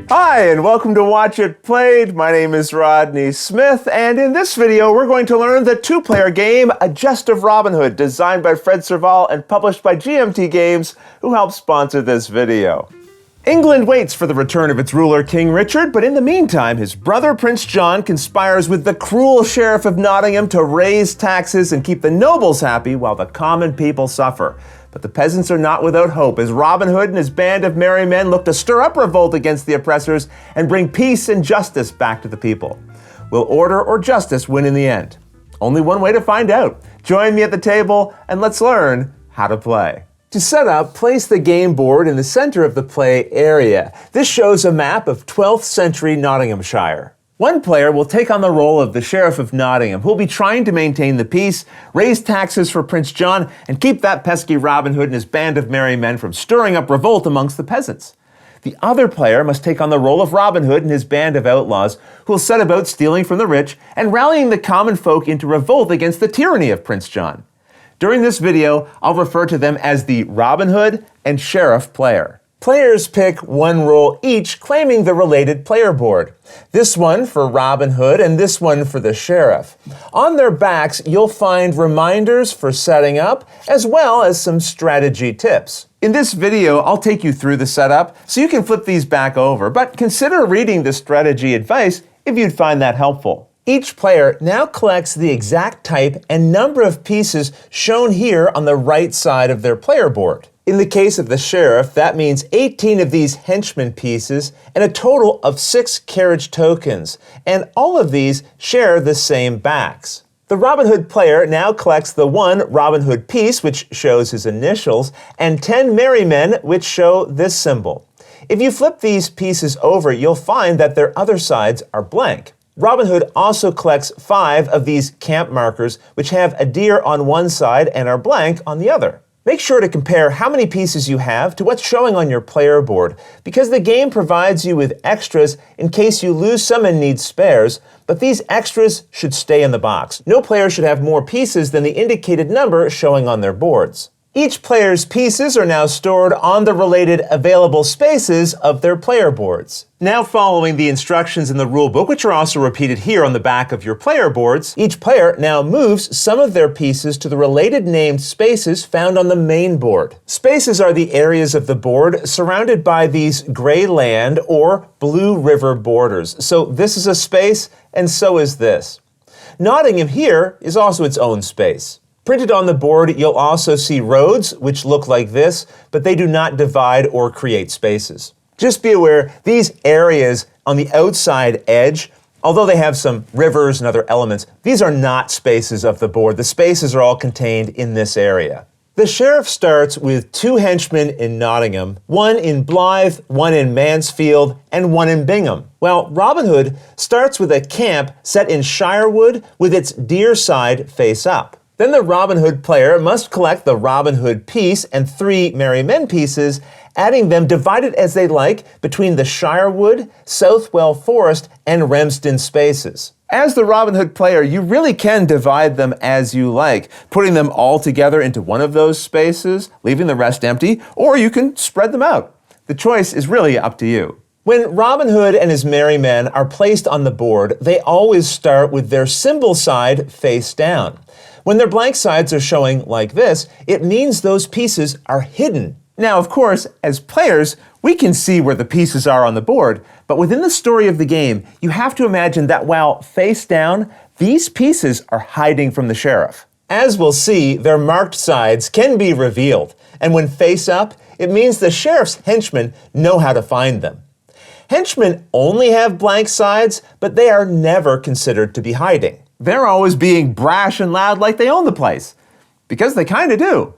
Hi, and welcome to Watch It Played. My name is Rodney Smith, and in this video, we're going to learn the two-player game, A Gest of Robin Hood, designed by Fred Serval and published by GMT Games, who helped sponsor this video. England waits for the return of its ruler, King Richard, but in the meantime, his brother, Prince John, conspires with the cruel Sheriff of Nottingham to raise taxes and keep the nobles happy while the common people suffer. But the peasants are not without hope, as Robin Hood and his band of merry men look to stir up revolt against the oppressors and bring peace and justice back to the people. Will order or justice win in the end? Only one way to find out. Join me at the table and let's learn how to play. To set up, place the game board in the center of the play area. This shows a map of 12th century Nottinghamshire. One player will take on the role of the Sheriff of Nottingham, who will be trying to maintain the peace, raise taxes for Prince John, and keep that pesky Robin Hood and his band of merry men from stirring up revolt amongst the peasants. The other player must take on the role of Robin Hood and his band of outlaws, who will set about stealing from the rich and rallying the common folk into revolt against the tyranny of Prince John. During this video, I'll refer to them as the Robin Hood and Sheriff player. Players pick one role each, claiming the related player board. This one for Robin Hood and this one for the Sheriff. On their backs, you'll find reminders for setting up, as well as some strategy tips. In this video, I'll take you through the setup, so you can flip these back over, but consider reading the strategy advice if you'd find that helpful. Each player now collects the exact type and number of pieces shown here on the right side of their player board. In the case of the Sheriff, that means 18 of these henchman pieces and a total of 6 carriage tokens, and all of these share the same backs. The Robin Hood player now collects the 1 Robin Hood piece, which shows his initials, and 10 merry men, which show this symbol. If you flip these pieces over, you'll find that their other sides are blank. Robin Hood also collects 5 of these camp markers, which have a deer on one side and are blank on the other. Make sure to compare how many pieces you have to what's showing on your player board, because the game provides you with extras in case you lose some and need spares, but these extras should stay in the box. No player should have more pieces than the indicated number showing on their boards. Each player's pieces are now stored on the related available spaces of their player boards. Now, following the instructions in the rulebook, which are also repeated here on the back of your player boards, each player now moves some of their pieces to the related named spaces found on the main board. Spaces are the areas of the board surrounded by these gray land or blue river borders. So this is a space, and so is this. Nottingham here is also its own space. Printed on the board, you'll also see roads, which look like this, but they do not divide or create spaces. Just be aware, these areas on the outside edge, although they have some rivers and other elements, these are not spaces of the board. The spaces are all contained in this area. The Sheriff starts with 2 henchmen in Nottingham, 1 in Blythe, 1 in Mansfield, and 1 in Bingham. While Robin Hood starts with a camp set in Shirewood with its deer side face up. Then the Robin Hood player must collect the Robin Hood piece and 3 merry men pieces, adding them divided as they like between the Shirewood, Southwell Forest, and Remston spaces. As the Robin Hood player, you really can divide them as you like, putting them all together into one of those spaces, leaving the rest empty, or you can spread them out. The choice is really up to you. When Robin Hood and his merry men are placed on the board, they always start with their symbol side face down. When their blank sides are showing like this, it means those pieces are hidden. Now, of course, as players, we can see where the pieces are on the board, but within the story of the game, you have to imagine that while face down, these pieces are hiding from the Sheriff. As we'll see, their marked sides can be revealed, and when face up, it means the Sheriff's henchmen know how to find them. Henchmen only have blank sides, but they are never considered to be hiding. They're always being brash and loud like they own the place, because they kind of do.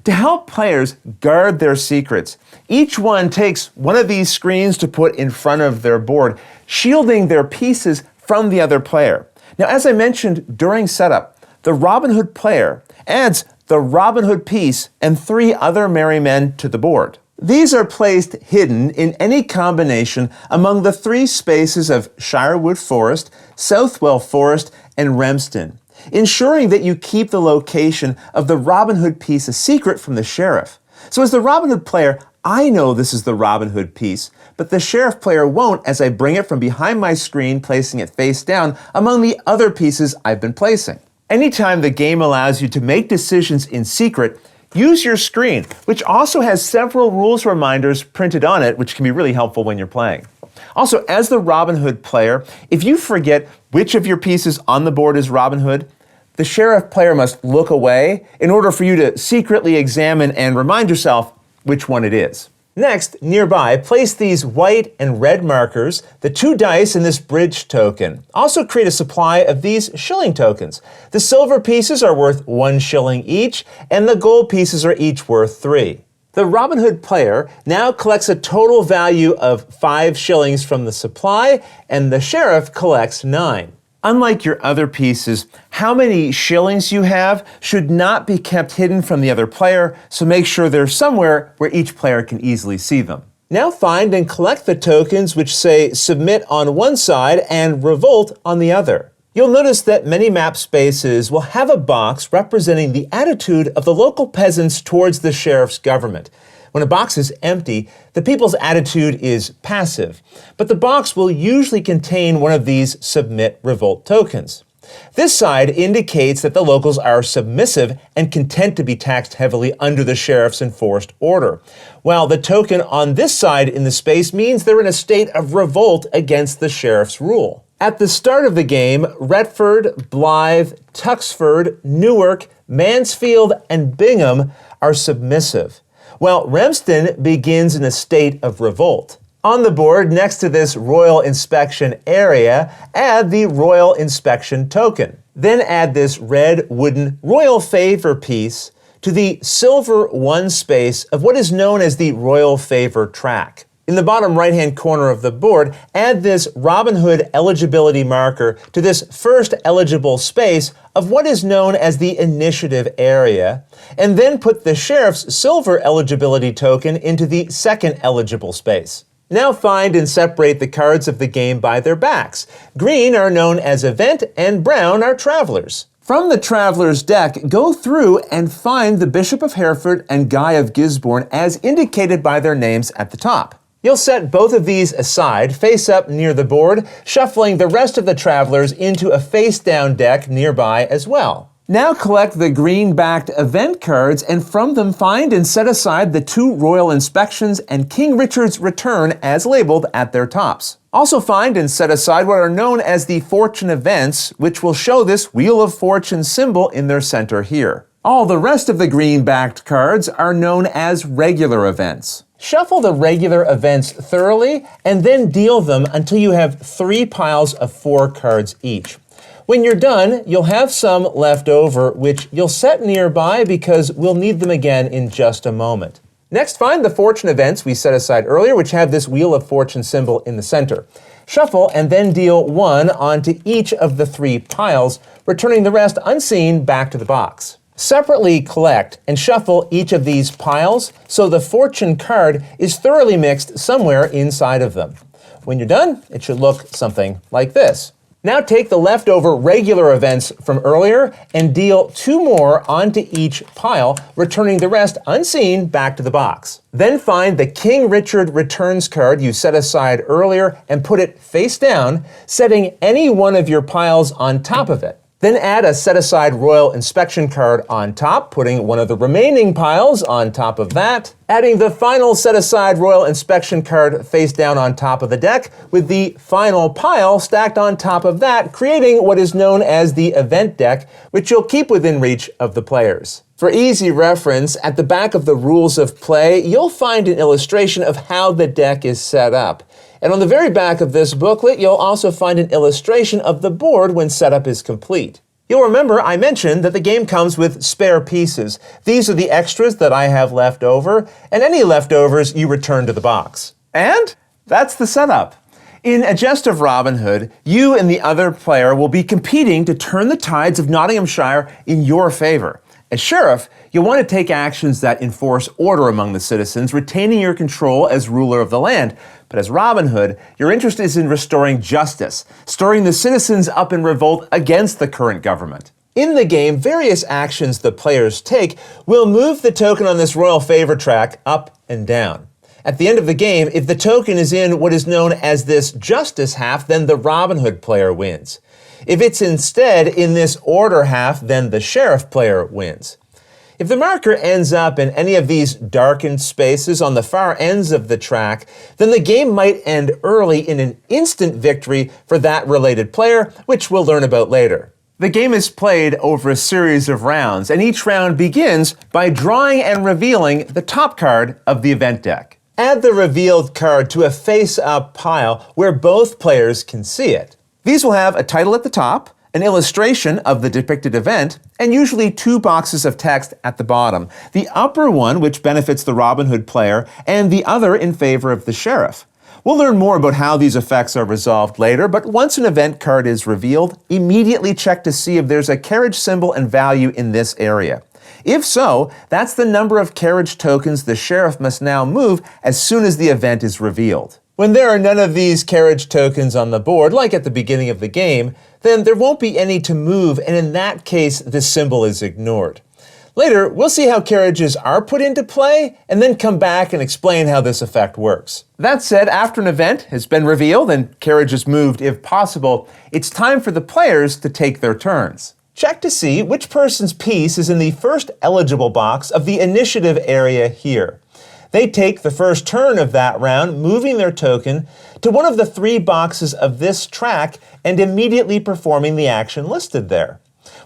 To help players guard their secrets, each one takes one of these screens to put in front of their board, shielding their pieces from the other player. Now, as I mentioned during setup, the Robin Hood player adds the Robin Hood piece and 3 other merry men to the board. These are placed hidden in any combination among the 3 spaces of Shirewood Forest, Southwell Forest, and Remston, ensuring that you keep the location of the Robin Hood piece a secret from the Sheriff. So as the Robin Hood player, I know this is the Robin Hood piece, but the sheriff player won't as I bring it from behind my screen, placing it face down among the other pieces I've been placing. Anytime the game allows you to make decisions in secret, use your screen, which also has several rules reminders printed on it, which can be really helpful when you're playing. Also, as the Robin Hood player, if you forget which of your pieces on the board is Robin Hood, the sheriff player must look away in order for you to secretly examine and remind yourself which one it is. Next, nearby, place these white and red markers, the 2 dice in this bridge token. Also create a supply of these shilling tokens. The silver pieces are worth 1 shilling each, and the gold pieces are each worth 3. The Robin Hood player now collects a total value of 5 shillings from the supply, and the sheriff collects 9. Unlike your other pieces, how many shillings you have should not be kept hidden from the other player, so make sure they're somewhere where each player can easily see them. Now find and collect the tokens which say Submit on one side and Revolt on the other. You'll notice that many map spaces will have a box representing the attitude of the local peasants towards the sheriff's government. When a box is empty, the people's attitude is passive, but the box will usually contain one of these Submit Revolt tokens. This side indicates that the locals are submissive and content to be taxed heavily under the sheriff's enforced order, while the token on this side in the space means they're in a state of revolt against the sheriff's rule. At the start of the game, Retford, Blythe, Tuxford, Newark, Mansfield, and Bingham are submissive, while Remston begins in a state of revolt. On the board, next to this Royal Inspection area, add the Royal Inspection token. Then add this red wooden Royal Favor piece to the silver 1 space of what is known as the Royal Favor track. In the bottom right-hand corner of the board, add this Robin Hood eligibility marker to this first eligible space of what is known as the initiative area, and then put the sheriff's silver eligibility token into the second eligible space. Now find and separate the cards of the game by their backs. Green are known as Event and brown are Travelers. From the Traveler's deck, go through and find the Bishop of Hereford and Guy of Gisborne as indicated by their names at the top. You'll set both of these aside, face up near the board, shuffling the rest of the Travelers into a face-down deck nearby as well. Now collect the green-backed event cards and from them find and set aside the 2 Royal Inspections and King Richard's Return as labeled at their tops. Also find and set aside what are known as the Fortune Events, which will show this Wheel of Fortune symbol in their center here. All the rest of the green-backed cards are known as regular events. Shuffle the regular events thoroughly and then deal them until you have 3 piles of 4 cards each. When you're done, you'll have some left over, which you'll set nearby because we'll need them again in just a moment. Next, find the fortune events we set aside earlier, which have this Wheel of Fortune symbol in the center. Shuffle and then deal 1 onto each of the 3 piles, returning the rest unseen back to the box. Separately collect and shuffle each of these piles so the fortune card is thoroughly mixed somewhere inside of them. When you're done, it should look something like this. Now take the leftover regular events from earlier and deal 2 more onto each pile, returning the rest unseen back to the box. Then find the King Richard Returns card you set aside earlier and put it face down, setting any one of your piles on top of it. Then add a set-aside Royal Inspection card on top, putting one of the remaining piles on top of that, adding the final set-aside Royal Inspection card face down on top of the deck, with the final pile stacked on top of that, creating what is known as the event deck, which you'll keep within reach of the players. For easy reference, at the back of the rules of play, you'll find an illustration of how the deck is set up. And on the very back of this booklet, you'll also find an illustration of the board when setup is complete. You'll remember I mentioned that the game comes with spare pieces. These are the extras that I have left over, and any leftovers you return to the box. And that's the setup. In A Gest of Robin Hood, you and the other player will be competing to turn the tides of Nottinghamshire in your favor. As sheriff, you'll want to take actions that enforce order among the citizens, retaining your control as ruler of the land. But as Robin Hood, your interest is in restoring justice, stirring the citizens up in revolt against the current government. In the game, various actions the players take will move the token on this royal favor track up and down. At the end of the game, if the token is in what is known as this justice half, then the Robin Hood player wins. If it's instead in this order half, then the sheriff player wins. If the marker ends up in any of these darkened spaces on the far ends of the track, then the game might end early in an instant victory for that related player, which we'll learn about later. The game is played over a series of rounds, and each round begins by drawing and revealing the top card of the event deck. Add the revealed card to a face-up pile where both players can see it. These will have a title at the top, an illustration of the depicted event, and usually 2 boxes of text at the bottom. The upper one, which benefits the Robin Hood player, and the other in favor of the sheriff. We'll learn more about how these effects are resolved later, but once an event card is revealed, immediately check to see if there's a carriage symbol and value in this area. If so, that's the number of carriage tokens the sheriff must now move as soon as the event is revealed. When there are none of these carriage tokens on the board, like at the beginning of the game, then there won't be any to move, and in that case, this symbol is ignored. Later, we'll see how carriages are put into play, and then come back and explain how this effect works. That said, after an event has been revealed and carriages moved if possible, it's time for the players to take their turns. Check to see which person's piece is in the first eligible box of the initiative area here. They take the first turn of that round, moving their token to one of the 3 boxes of this track and immediately performing the action listed there.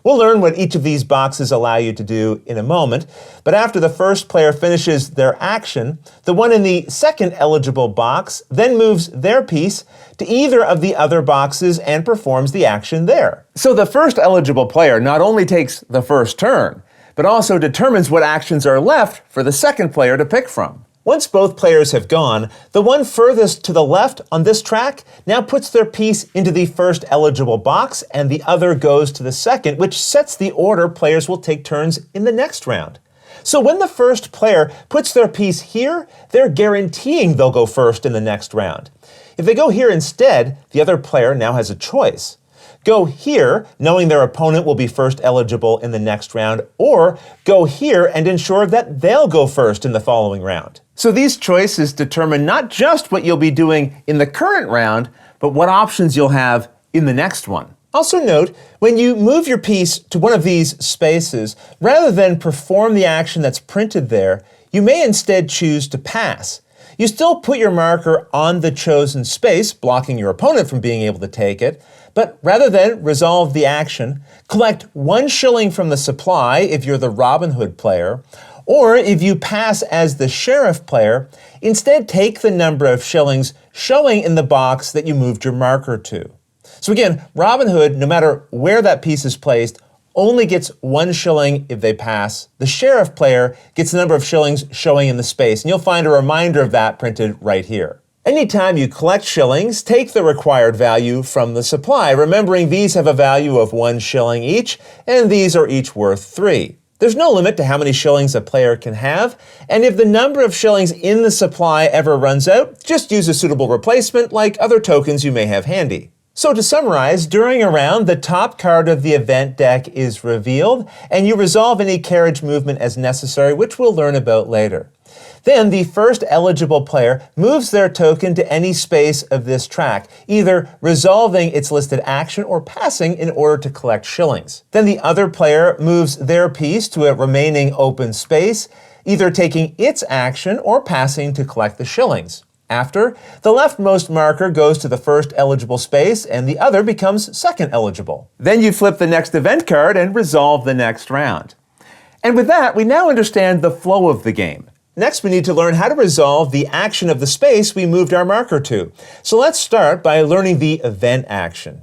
We'll learn what each of these boxes allow you to do in a moment, but after the first player finishes their action, the one in the second eligible box then moves their piece to either of the other boxes and performs the action there. So the first eligible player not only takes the first turn, but also determines what actions are left for the second player to pick from. Once both players have gone, the one furthest to the left on this track now puts their piece into the first eligible box, and the other goes to the second, which sets the order players will take turns in the next round. So when the first player puts their piece here, they're guaranteeing they'll go first in the next round. If they go here instead, the other player now has a choice. Go here, knowing their opponent will be first eligible in the next round, or go here and ensure that they'll go first in the following round. So these choices determine not just what you'll be doing in the current round, but what options you'll have in the next one. Also note, when you move your piece to one of these spaces, rather than perform the action that's printed there, you may instead choose to pass. You still put your marker on the chosen space, blocking your opponent from being able to take it, but rather than resolve the action, collect 1 shilling from the supply if you're the Robin Hood player, or if you pass as the sheriff player, instead take the number of shillings showing in the box that you moved your marker to. So again, Robin Hood, no matter where that piece is placed, only gets 1 shilling if they pass. The sheriff player gets the number of shillings showing in the space, and you'll find a reminder of that printed right here. Anytime you collect shillings, take the required value from the supply, remembering these have a value of 1 shilling each, and these are each worth 3. There's no limit to how many shillings a player can have, and if the number of shillings in the supply ever runs out, just use a suitable replacement like other tokens you may have handy. So to summarize, during a round, the top card of the event deck is revealed, and you resolve any carriage movement as necessary, which we'll learn about later. Then the first eligible player moves their token to any space of this track, either resolving its listed action or passing in order to collect shillings. Then the other player moves their piece to a remaining open space, either taking its action or passing to collect the shillings. After, the leftmost marker goes to the first eligible space and the other becomes second eligible. Then you flip the next event card and resolve the next round. And with that, we now understand the flow of the game. Next, we need to learn how to resolve the action of the space we moved our marker to. So let's start by learning the event action.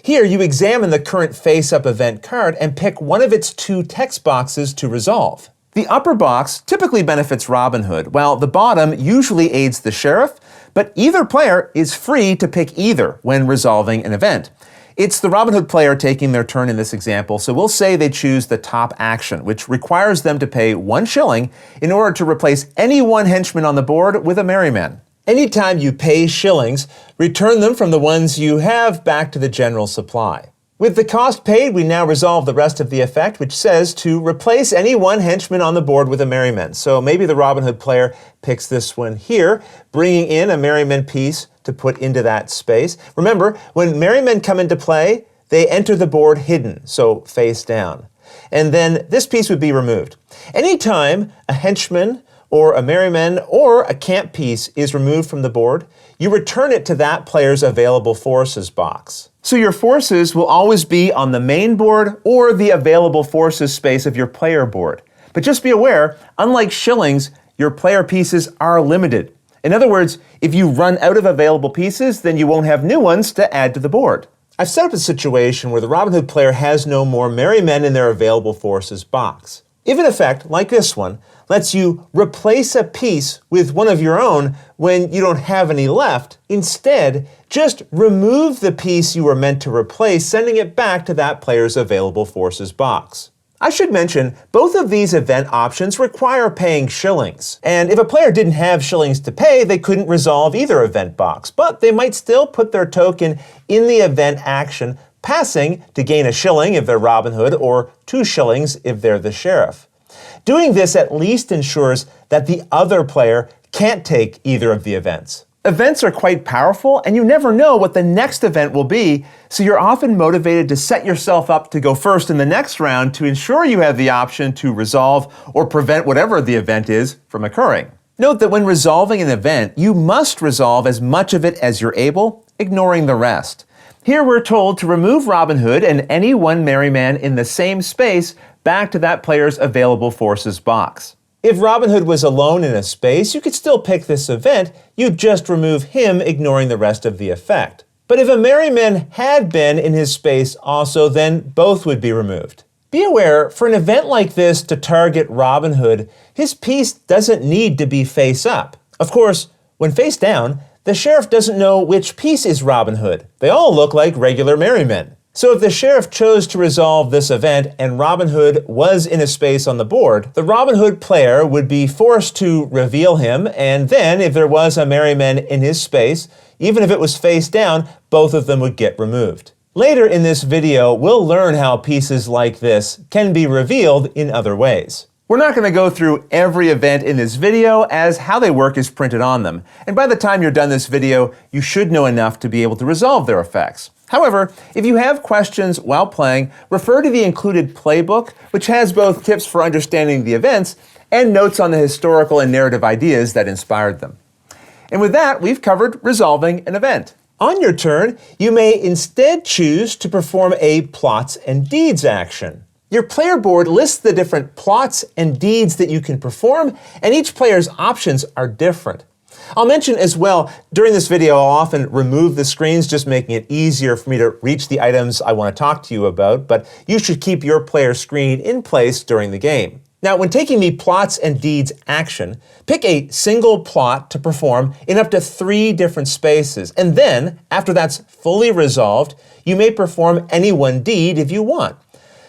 Here, you examine the current face-up event card and pick one of its 2 text boxes to resolve. The upper box typically benefits Robin Hood, while the bottom usually aids the sheriff, but either player is free to pick either when resolving an event. It's the Robin Hood player taking their turn in this example, so we'll say they choose the top action, which requires them to pay 1 shilling in order to replace any 1 henchman on the board with a merryman. Anytime you pay shillings, return them from the ones you have back to the general supply. With the cost paid, we now resolve the rest of the effect, which says to replace any one henchman on the board with a merryman. So maybe the Robin Hood player picks this one here, bringing in a merryman piece to put into that space. Remember, when merrymen come into play, they enter the board hidden, so face down. And then this piece would be removed. Anytime a henchman or a merryman or a camp piece is removed from the board, you return it to that player's available forces box. So your forces will always be on the main board or the available forces space of your player board. But just be aware, unlike Shillings, your player pieces are limited. In other words, if you run out of available pieces, then you won't have new ones to add to the board. I've set up a situation where the Robin Hood player has no more merrymen in their available forces box. If an effect, like this one, lets you replace a piece with one of your own when you don't have any left, instead, just remove the piece you were meant to replace, sending it back to that player's available forces box. I should mention, both of these event options require paying shillings. And if a player didn't have shillings to pay, they couldn't resolve either event box, but they might still put their token in the event action, passing to gain a shilling if they're Robin Hood or 2 shillings if they're the sheriff. Doing this at least ensures that the other player can't take either of the events. Events are quite powerful, and you never know what the next event will be, so you're often motivated to set yourself up to go first in the next round to ensure you have the option to resolve or prevent whatever the event is from occurring. Note that when resolving an event, you must resolve as much of it as you're able, ignoring the rest. Here we're told to remove Robin Hood and any one merryman in the same space back to that player's available forces box. If Robin Hood was alone in a space, you could still pick this event, you'd just remove him, ignoring the rest of the effect. But if a merryman had been in his space also, then both would be removed. Be aware, for an event like this to target Robin Hood, his piece doesn't need to be face up. Of course, when face down, the sheriff doesn't know which piece is Robin Hood. They all look like regular merrymen. So if the sheriff chose to resolve this event and Robin Hood was in a space on the board, the Robin Hood player would be forced to reveal him, and then if there was a merryman in his space, even if it was face down, both of them would get removed. Later in this video, we'll learn how pieces like this can be revealed in other ways. We're not going to go through every event in this video, as how they work is printed on them. And by the time you're done this video, you should know enough to be able to resolve their effects. However, if you have questions while playing, refer to the included playbook, which has both tips for understanding the events and notes on the historical and narrative ideas that inspired them. And with that, we've covered resolving an event. On your turn, you may instead choose to perform a plots and deeds action. Your player board lists the different plots and deeds that you can perform, and each player's options are different. I'll mention as well, during this video, I'll often remove the screens, just making it easier for me to reach the items I want to talk to you about, but you should keep your player screen in place during the game. Now, when taking the plots and deeds action, pick a single plot to perform in up to 3 different spaces, and then, after that's fully resolved, you may perform any one deed if you want.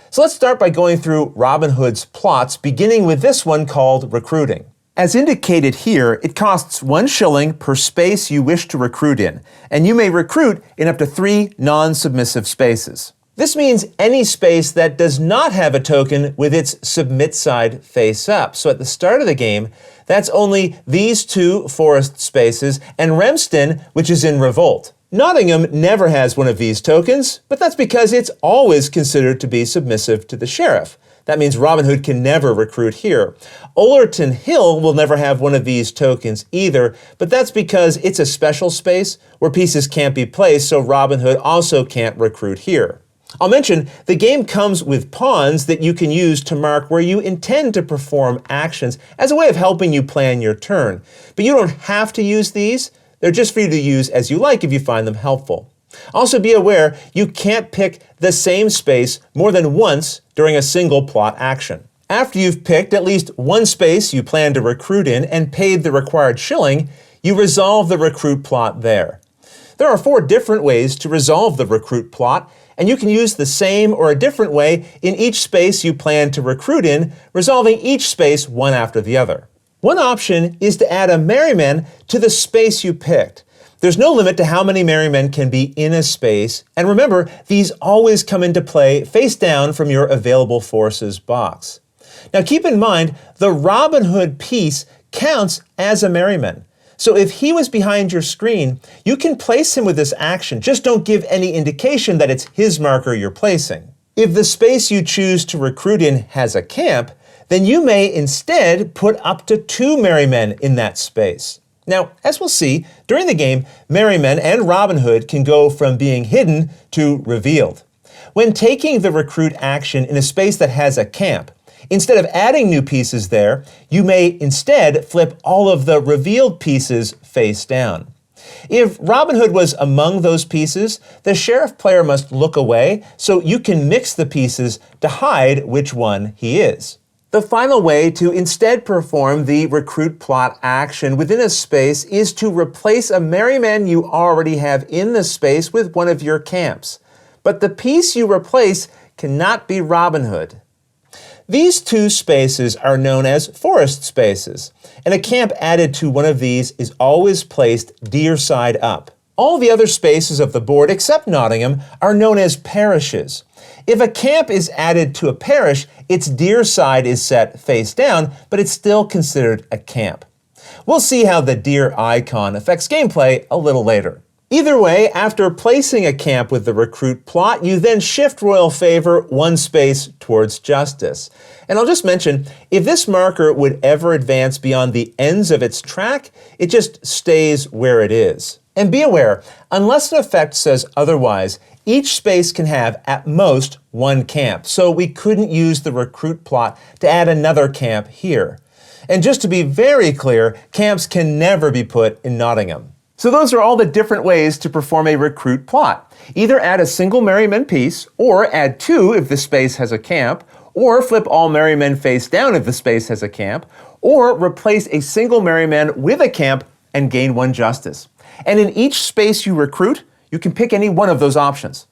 So let's start by going through Robin Hood's plots, beginning with this one called recruiting. As indicated here, it costs 1 shilling per space you wish to recruit in, and you may recruit in up to 3 non-submissive spaces. This means any space that does not have a token with its submit side face up. So at the start of the game, that's only these 2 forest spaces and Remston, which is in revolt. Nottingham never has one of these tokens, but that's because it's always considered to be submissive to the sheriff. That means Robin Hood can never recruit here. Ollerton Hill will never have one of these tokens either, but that's because it's a special space where pieces can't be placed, so Robin Hood also can't recruit here. I'll mention, the game comes with pawns that you can use to mark where you intend to perform actions as a way of helping you plan your turn. But you don't have to use these. They're just for you to use as you like if you find them helpful. Also be aware, you can't pick the same space more than once during a single plot action. After you've picked at least one space you plan to recruit in and paid the required shilling, you resolve the recruit plot there. There are 4 different ways to resolve the recruit plot, and you can use the same or a different way in each space you plan to recruit in, resolving each space one after the other. One option is to add a merryman to the space you picked. There's no limit to how many merry men can be in a space, and remember, these always come into play face down from your available forces box. Now keep in mind, the Robin Hood piece counts as a merryman. So if he was behind your screen, you can place him with this action, just don't give any indication that it's his marker you're placing. If the space you choose to recruit in has a camp, then you may instead put up to 2 merry men in that space. Now, as we'll see, during the game, merry men and Robin Hood can go from being hidden to revealed. When taking the recruit action in a space that has a camp, instead of adding new pieces there, you may instead flip all of the revealed pieces face down. If Robin Hood was among those pieces, the sheriff player must look away so you can mix the pieces to hide which one he is. The final way to instead perform the recruit plot action within a space is to replace a merryman you already have in the space with one of your camps. But the piece you replace cannot be Robin Hood. These 2 spaces are known as forest spaces, and a camp added to one of these is always placed deer side up. All the other spaces of the board except Nottingham are known as parishes. If a camp is added to a parish, its deer side is set face down, but it's still considered a camp. We'll see how the deer icon affects gameplay a little later. Either way, after placing a camp with the recruit plot, you then shift royal favor 1 space towards justice. And I'll just mention, if this marker would ever advance beyond the ends of its track, it just stays where it is. And be aware, unless an effect says otherwise, each space can have at most 1 camp, so we couldn't use the recruit plot to add another camp here. And just to be very clear, camps can never be put in Nottingham. So those are all the different ways to perform a recruit plot. Either add a single merryman piece, or add 2 if the space has a camp, or flip all merrymen face down if the space has a camp, or replace a single merryman with a camp and gain 1 justice. And in each space you recruit, you can pick any one of those options.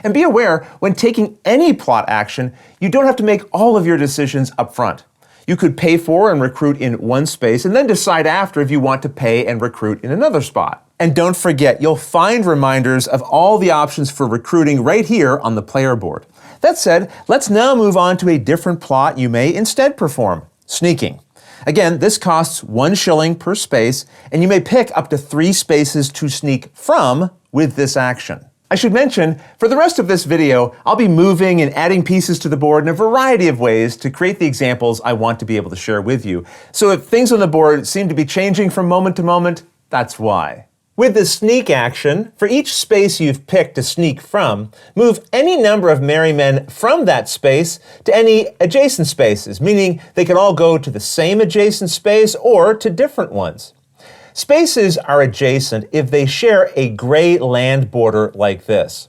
And be aware, when taking any plot action, you don't have to make all of your decisions up front. You could pay for and recruit in 1 space and then decide after if you want to pay and recruit in another spot. And don't forget, you'll find reminders of all the options for recruiting right here on the player board. That said, let's now move on to a different plot you may instead perform: sneaking. Again, this costs 1 shilling per space, and you may pick up to 3 spaces to sneak from with this action. I should mention, for the rest of this video, I'll be moving and adding pieces to the board in a variety of ways to create the examples I want to be able to share with you. So if things on the board seem to be changing from moment to moment, that's why. With the sneak action, for each space you've picked to sneak from, move any number of merry men from that space to any adjacent spaces, meaning they can all go to the same adjacent space or to different ones. Spaces are adjacent if they share a gray land border like this.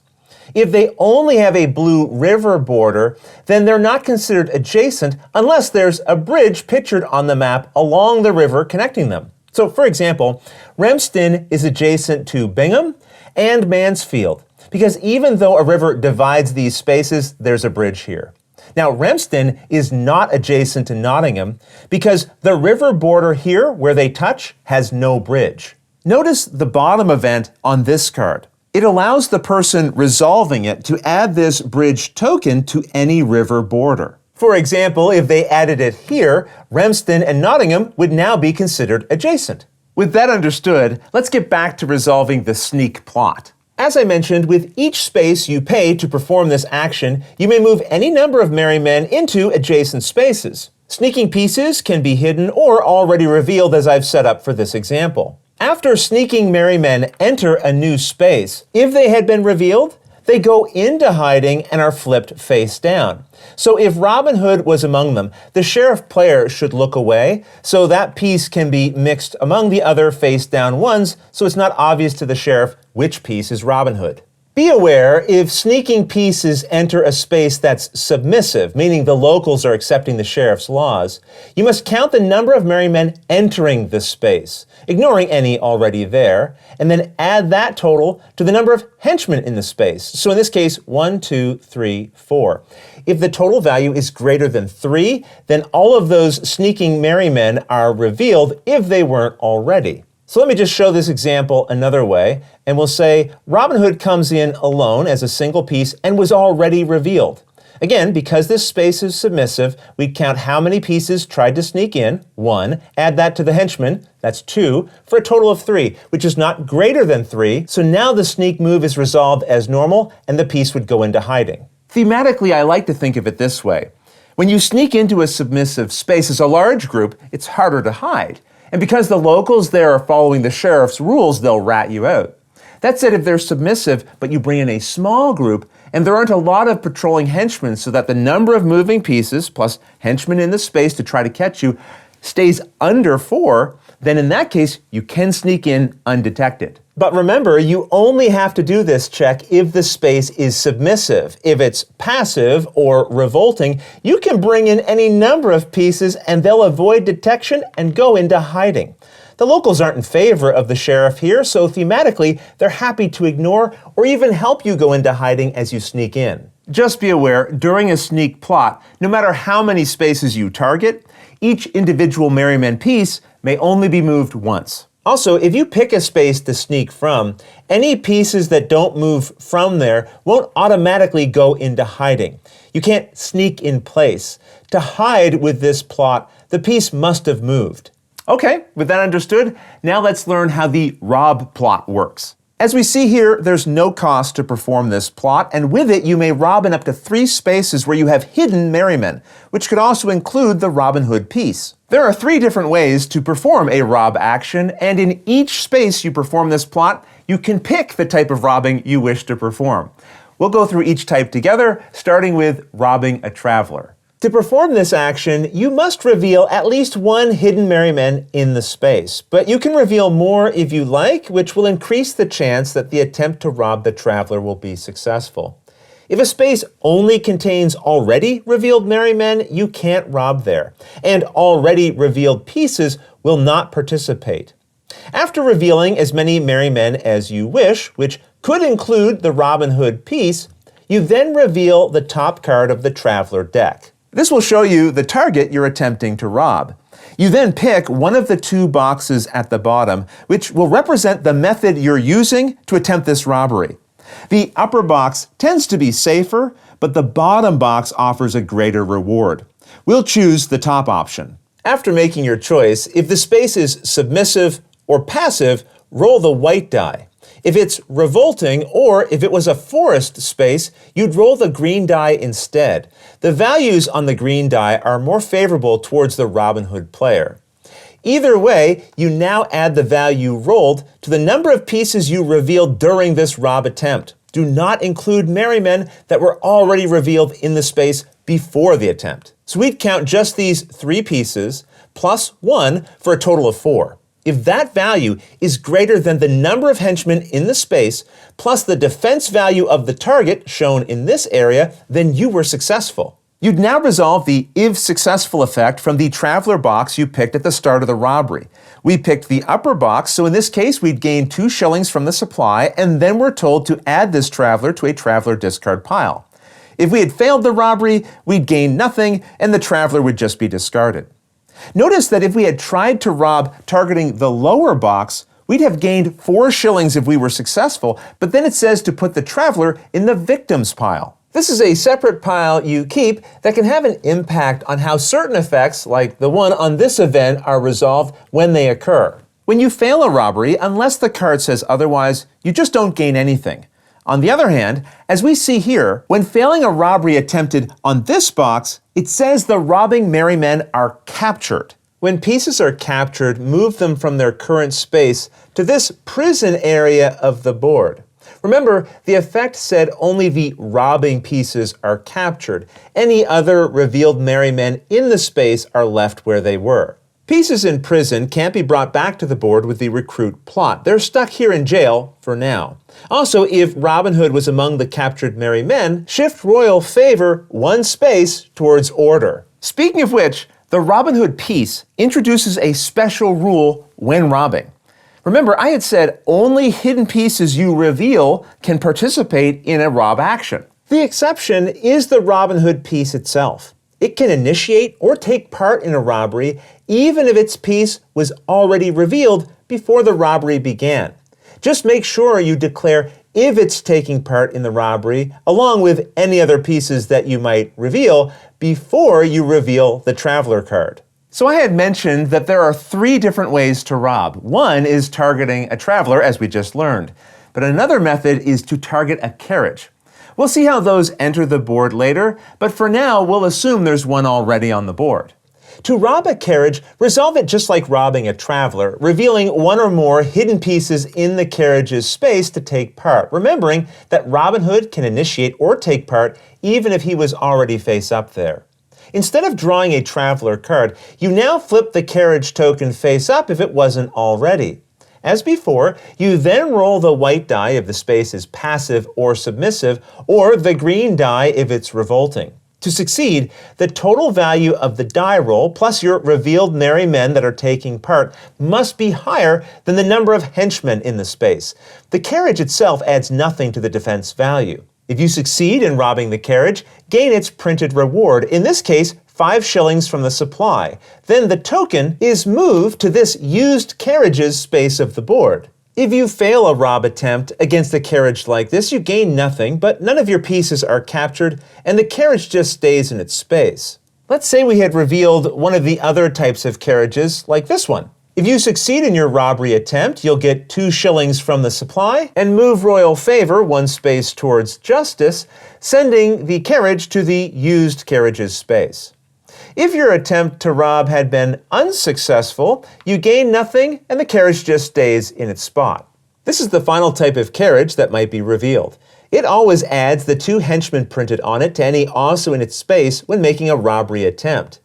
If they only have a blue river border, then they're not considered adjacent unless there's a bridge pictured on the map along the river connecting them. So, for example, Remston is adjacent to Bingham and Mansfield, because even though a river divides these spaces, there's a bridge here. Now, Remston is not adjacent to Nottingham because the river border here, where they touch, has no bridge. Notice the bottom event on this card. It allows the person resolving it to add this bridge token to any river border. For example, if they added it here, Remston and Nottingham would now be considered adjacent. With that understood, let's get back to resolving the sneak plot. As I mentioned, with each space you pay to perform this action, you may move any number of merry men into adjacent spaces. Sneaking pieces can be hidden or already revealed as I've set up for this example. After sneaking merry men enter a new space, if they had been revealed, they go into hiding and are flipped face down. So if Robin Hood was among them, the sheriff player should look away so that piece can be mixed among the other face down ones so it's not obvious to the sheriff which piece is Robin Hood. Be aware, if sneaking pieces enter a space that's submissive, meaning the locals are accepting the sheriff's laws, you must count the number of merry men entering this space, ignoring any already there, and then add that total to the number of henchmen in the space. So in this case, 1, 2, 3, 4. If the total value is greater than 3, then all of those sneaking merry men are revealed if they weren't already. So let me just show this example another way, and we'll say Robin Hood comes in alone as a single piece and was already revealed. Again, because this space is submissive, we count how many pieces tried to sneak in, 1, add that to the henchman, that's 2, for a total of 3, which is not greater than 3, so now the sneak move is resolved as normal and the piece would go into hiding. Thematically, I like to think of it this way. When you sneak into a submissive space as a large group, it's harder to hide. And because the locals there are following the sheriff's rules, they'll rat you out. That said, if they're submissive, but you bring in a small group, and there aren't a lot of patrolling henchmen so that the number of moving pieces, plus henchmen in the space to try to catch you, stays under 4, then in that case, you can sneak in undetected. But remember, you only have to do this check if the space is submissive. If it's passive or revolting, you can bring in any number of pieces and they'll avoid detection and go into hiding. The locals aren't in favor of the sheriff here, so thematically, they're happy to ignore or even help you go into hiding as you sneak in. Just be aware, during a sneak plot, no matter how many spaces you target, each individual merryman piece may only be moved once. Also, if you pick a space to sneak from, any pieces that don't move from there won't automatically go into hiding. You can't sneak in place. To hide with this plot, the piece must have moved. Okay, with that understood, now let's learn how the rob plot works. As we see here, there's no cost to perform this plot, and with it you may rob in up to 3 spaces where you have hidden merrymen, which could also include the Robin Hood piece. There are 3 different ways to perform a rob action, and in each space you perform this plot, you can pick the type of robbing you wish to perform. We'll go through each type together, starting with robbing a traveler. To perform this action, you must reveal at least 1 hidden merryman in the space, but you can reveal more if you like, which will increase the chance that the attempt to rob the traveler will be successful. If a space only contains already revealed merrymen, you can't rob there, and already revealed pieces will not participate. After revealing as many merrymen as you wish, which could include the Robin Hood piece, you then reveal the top card of the traveler deck. This will show you the target you're attempting to rob. You then pick one of the 2 boxes at the bottom, which will represent the method you're using to attempt this robbery. The upper box tends to be safer, but the bottom box offers a greater reward. We'll choose the top option. After making your choice, if the space is submissive or passive, roll the white die. If it's revolting, or if it was a forest space, you'd roll the green die instead. The values on the green die are more favorable towards the Robin Hood player. Either way, you now add the value rolled to the number of pieces you revealed during this rob attempt. Do not include merrymen that were already revealed in the space before the attempt. So we'd count just these 3 pieces plus 1 for a total of 4. If that value is greater than the number of henchmen in the space, plus the defense value of the target shown in this area, then you were successful. You'd now resolve the if successful effect from the traveler box you picked at the start of the robbery. We picked the upper box, so in this case we'd gain 2 shillings from the supply, and then we're told to add this traveler to a traveler discard pile. If we had failed the robbery, we'd gain nothing, and the traveler would just be discarded. Notice that if we had tried to rob targeting the lower box, we'd have gained 4 shillings if we were successful, but then it says to put the traveler in the victims pile. This is a separate pile you keep that can have an impact on how certain effects, like the one on this event, are resolved when they occur. When you fail a robbery, unless the card says otherwise, you just don't gain anything. On the other hand, as we see here, when failing a robbery attempted on this box, it says the robbing merrymen are captured. When pieces are captured, move them from their current space to this prison area of the board. Remember, the effect said only the robbing pieces are captured. Any other revealed merrymen in the space are left where they were. Pieces in prison can't be brought back to the board with the recruit plot. They're stuck here in jail for now. Also, if Robin Hood was among the captured merrymen, shift royal favor 1 space towards order. Speaking of which, the Robin Hood piece introduces a special rule when robbing. Remember, I had said only hidden pieces you reveal can participate in a rob action. The exception is the Robin Hood piece itself. It can initiate or take part in a robbery even if its piece was already revealed before the robbery began. Just make sure you declare if it's taking part in the robbery, along with any other pieces that you might reveal before you reveal the traveler card. So I had mentioned that there are 3 different ways to rob. One is targeting a traveler, as we just learned. But another method is to target a carriage. We'll see how those enter the board later, but for now, we'll assume there's one already on the board. To rob a carriage, resolve it just like robbing a traveler, revealing one or more hidden pieces in the carriage's space to take part, remembering that Robin Hood can initiate or take part even if he was already face up there. Instead of drawing a traveler card, you now flip the carriage token face up if it wasn't already. As before, you then roll the white die if the space is passive or submissive, or the green die if it's revolting. To succeed, the total value of the die roll plus your revealed merry men that are taking part must be higher than the number of henchmen in the space. The carriage itself adds nothing to the defense value. If you succeed in robbing the carriage, gain its printed reward, in this case 5 shillings from the supply. Then the token is moved to this used carriage's space of the board. If you fail a rob attempt against a carriage like this, you gain nothing, but none of your pieces are captured, and the carriage just stays in its space. Let's say we had revealed one of the other types of carriages, like this one. If you succeed in your robbery attempt, you'll get 2 shillings from the supply and move royal favor 1 space towards justice, sending the carriage to the used carriage's space. If your attempt to rob had been unsuccessful, you gain nothing and the carriage just stays in its spot. This is the final type of carriage that might be revealed. It always adds the 2 henchmen printed on it to any also in its space when making a robbery attempt.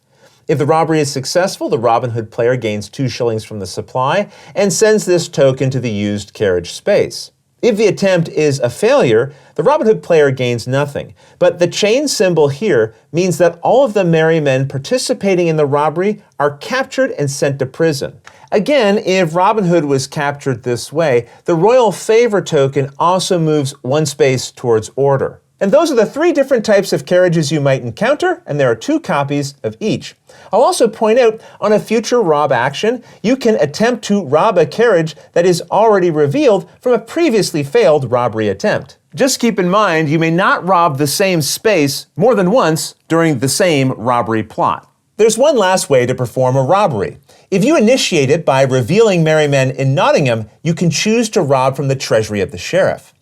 If the robbery is successful, the Robin Hood player gains 2 shillings from the supply and sends this token to the used carriage space. If the attempt is a failure, the Robin Hood player gains nothing, but the chain symbol here means that all of the merry men participating in the robbery are captured and sent to prison. Again, if Robin Hood was captured this way, the royal favor token also moves 1 space towards order. And those are the 3 different types of carriages you might encounter, and there are 2 copies of each. I'll also point out, on a future rob action, you can attempt to rob a carriage that is already revealed from a previously failed robbery attempt. Just keep in mind, you may not rob the same space more than once during the same robbery plot. There's one last way to perform a robbery. If you initiate it by revealing merry men in Nottingham, you can choose to rob from the treasury of the sheriff.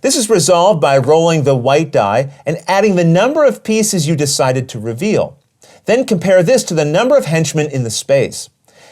This is resolved by rolling the white die and adding the number of pieces you decided to reveal. Then compare this to the number of henchmen in the space.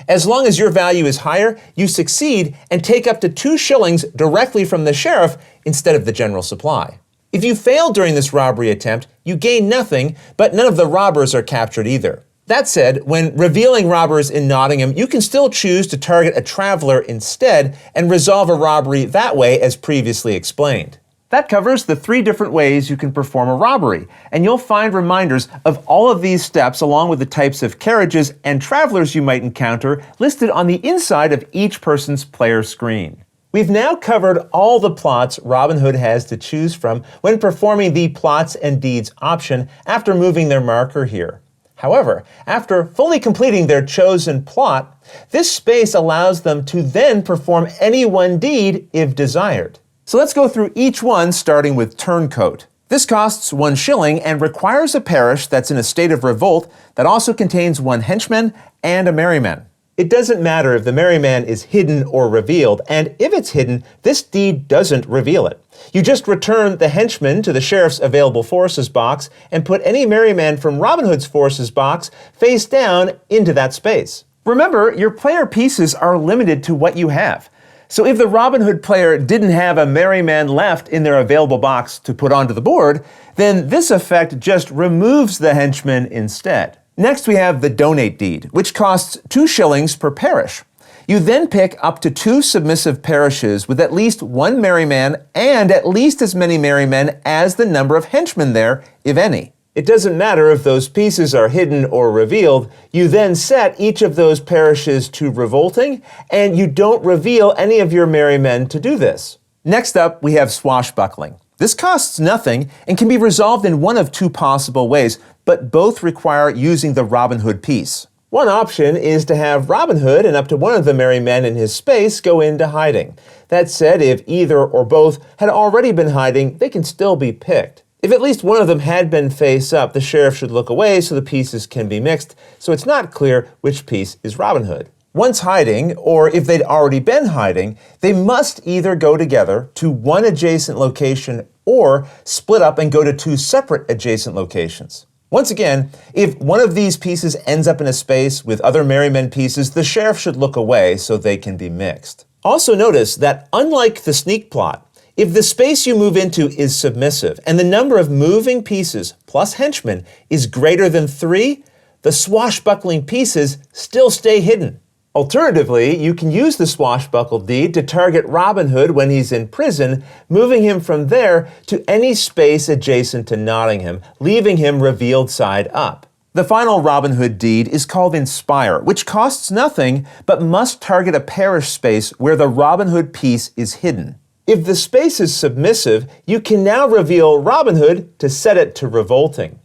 As long as your value is higher, you succeed and take up to 2 shillings directly from the sheriff instead of the general supply. If you fail during this robbery attempt, you gain nothing, but none of the robbers are captured either. That said, when revealing robbers in Nottingham, you can still choose to target a traveler instead and resolve a robbery that way as previously explained. That covers the 3 different ways you can perform a robbery, and you'll find reminders of all of these steps along with the types of carriages and travelers you might encounter listed on the inside of each person's player screen. We've now covered all the plots Robin Hood has to choose from when performing the Plots and Deeds option after moving their marker here. However, after fully completing their chosen plot, this space allows them to then perform any one deed if desired. So let's go through each one, starting with Turncoat. This costs 1 shilling and requires a parish that's in a state of revolt that also contains 1 henchman and a merryman. It doesn't matter if the merryman is hidden or revealed, and if it's hidden, this deed doesn't reveal it. You just return the henchman to the sheriff's available forces box and put any merryman from Robin Hood's forces box face down into that space. Remember, your player pieces are limited to what you have. So if the Robin Hood player didn't have a merryman left in their available box to put onto the board, then this effect just removes the henchman instead. Next we have the Donate Deed, which costs 2 shillings per parish. You then pick up to 2 submissive parishes with at least 1 merryman and at least as many merrymen as the number of henchmen there, if any. It doesn't matter if those pieces are hidden or revealed. You then set each of those parishes to revolting, and you don't reveal any of your merry men to do this. Next up, we have Swashbuckling. This costs nothing and can be resolved in one of 2 possible ways, but both require using the Robin Hood piece. One option is to have Robin Hood and up to one of the merry men in his space go into hiding. That said, if either or both had already been hiding, they can still be picked. If at least one of them had been face up, the sheriff should look away so the pieces can be mixed, so it's not clear which piece is Robin Hood. Once hiding, or if they'd already been hiding, they must either go together to one adjacent location or split up and go to two separate adjacent locations. Once again, if one of these pieces ends up in a space with other merry men pieces, the sheriff should look away so they can be mixed. Also notice that unlike the sneak plot, if the space you move into is submissive and the number of moving pieces plus henchmen is greater than 3, the swashbuckling pieces still stay hidden. Alternatively, you can use the Swashbuckle Deed to target Robin Hood when he's in prison, moving him from there to any space adjacent to Nottingham, leaving him revealed side up. The final Robin Hood deed is called Inspire, which costs nothing but must target a parish space where the Robin Hood piece is hidden. If the space is submissive, you can now reveal Robin Hood to set it to revolting.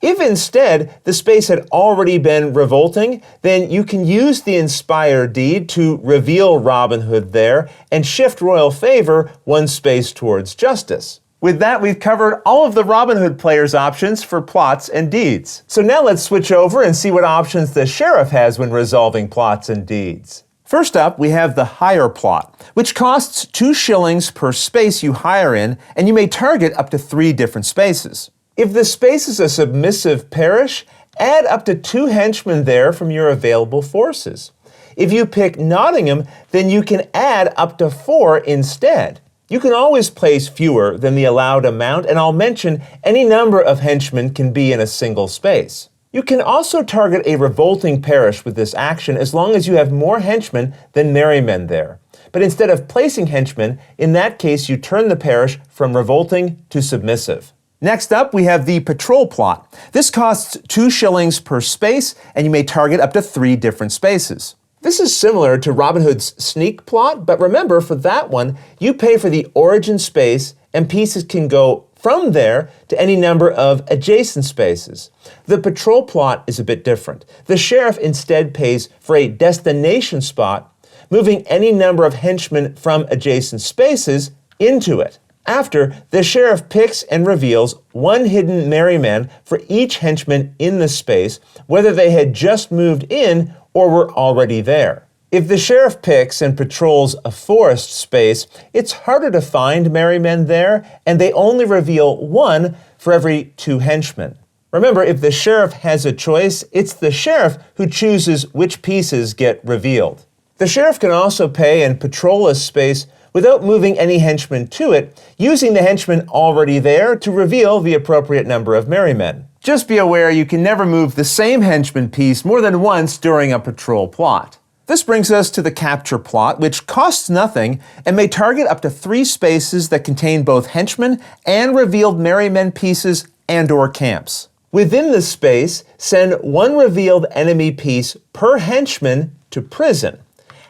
If instead the space had already been revolting, then you can use the Inspire deed to reveal Robin Hood there and shift royal favor one space towards justice. With that, we've covered all of the Robin Hood players' options for plots and deeds. So now let's switch over and see what options the sheriff has when resolving plots and deeds. First up, we have the hire plot, which costs 2 shillings per space you hire in, and you may target up to 3 different spaces. If the space is a submissive parish, add up to 2 henchmen there from your available forces. If you pick Nottingham, then you can add up to 4 instead. You can always place fewer than the allowed amount, and I'll mention any number of henchmen can be in a single space. You can also target a revolting parish with this action as long as you have more henchmen than merry men there. But instead of placing henchmen, in that case you turn the parish from revolting to submissive. Next up, we have the patrol plot. This costs 2 shillings per space, and you may target up to 3 different spaces. This is similar to Robin Hood's sneak plot, but remember, for that one, you pay for the origin space, and pieces can go from there to any number of adjacent spaces. The patrol plot is a bit different. The sheriff instead pays for a destination spot, moving any number of henchmen from adjacent spaces into it. After, the sheriff picks and reveals 1 hidden merry man for each henchman in the space, whether they had just moved in or were already there. If the sheriff picks and patrols a forest space, it's harder to find merry men there, and they only reveal 1 for every 2 henchmen. Remember, if the sheriff has a choice, it's the sheriff who chooses which pieces get revealed. The sheriff can also pay and patrol a space without moving any henchmen to it, using the henchmen already there to reveal the appropriate number of merry men. Just be aware you can never move the same henchman piece more than once during a patrol plot. This brings us to the capture plot, which costs nothing and may target up to 3 spaces that contain both henchmen and revealed merry men pieces and/or camps. Within the space, send 1 revealed enemy piece per henchman to prison.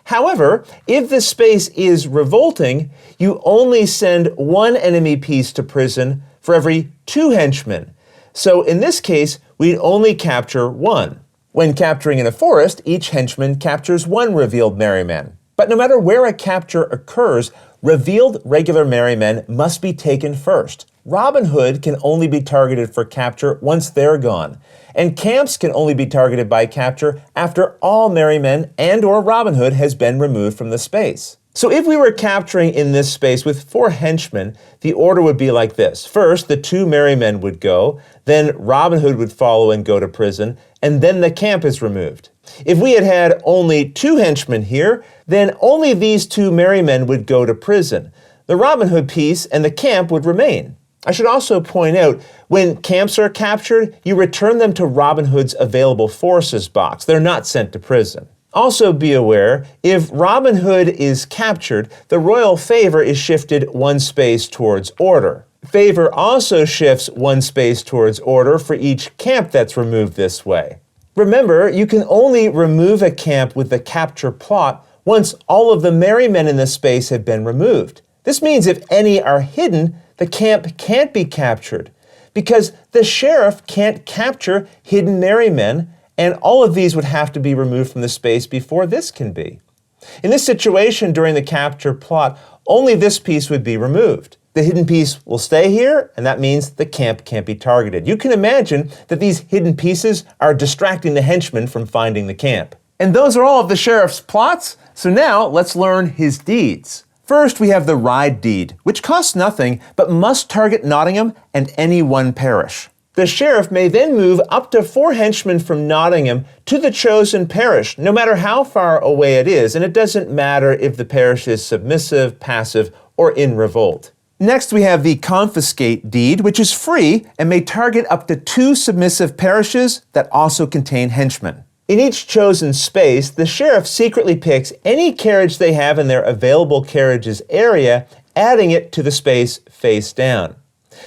However, if the space is revolting, you only send 1 enemy piece to prison for every 2 henchmen. So in this case, we'd only capture 1. When capturing in a forest, each henchman captures 1 revealed merry man. But no matter where a capture occurs, revealed regular merry men must be taken first. Robin Hood can only be targeted for capture once they're gone, and camps can only be targeted by capture after all merry men and/or Robin Hood has been removed from the space. So if we were capturing in this space with 4 henchmen, the order would be like this. First, the 2 merry men would go, then Robin Hood would follow and go to prison, and then the camp is removed. If we had had only 2 henchmen here, then only these 2 merry men would go to prison. The Robin Hood piece and the camp would remain. I should also point out, when camps are captured, you return them to Robin Hood's available forces box. They're not sent to prison. Also be aware, if Robin Hood is captured, the royal favor is shifted 1 space towards order. Favor also shifts 1 space towards order for each camp that's removed this way. Remember, you can only remove a camp with the capture plot once all of the merry men in the space have been removed. This means if any are hidden, the camp can't be captured, because the sheriff can't capture hidden merry men, and all of these would have to be removed from the space before this can be. In this situation, during the capture plot, only this piece would be removed. The hidden piece will stay here, and that means the camp can't be targeted. You can imagine that these hidden pieces are distracting the henchmen from finding the camp. And those are all of the sheriff's plots, so now let's learn his deeds. First, we have the ride deed, which costs nothing, but must target Nottingham and any one parish. The sheriff may then move up to 4 henchmen from Nottingham to the chosen parish, no matter how far away it is, and it doesn't matter if the parish is submissive, passive, or in revolt. Next, we have the Confiscate deed, which is free and may target up to 2 submissive parishes that also contain henchmen. In each chosen space, the sheriff secretly picks any carriage they have in their available carriages area, adding it to the space face down.